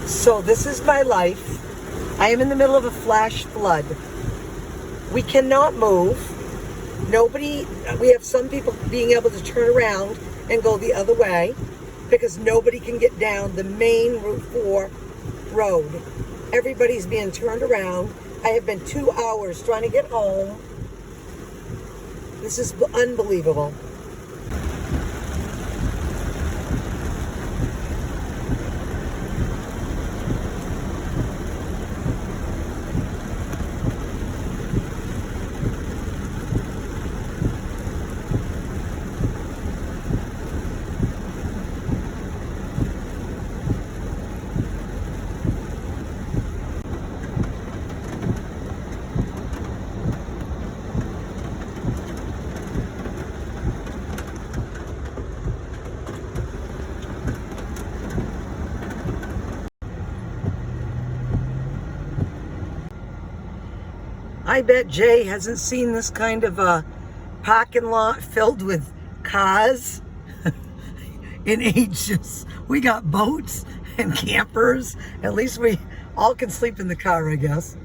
So this is my life. I am in the middle of a flash flood. We cannot move. We have some people being able to turn around and go the other way because nobody can get down the main Route 4 road. Everybody's being turned around. I have been 2 hours trying to get home. This is unbelievable. I bet Jay hasn't seen this kind of a parking lot filled with cars in ages. We got boats and campers. At least we all can sleep in the car, I guess.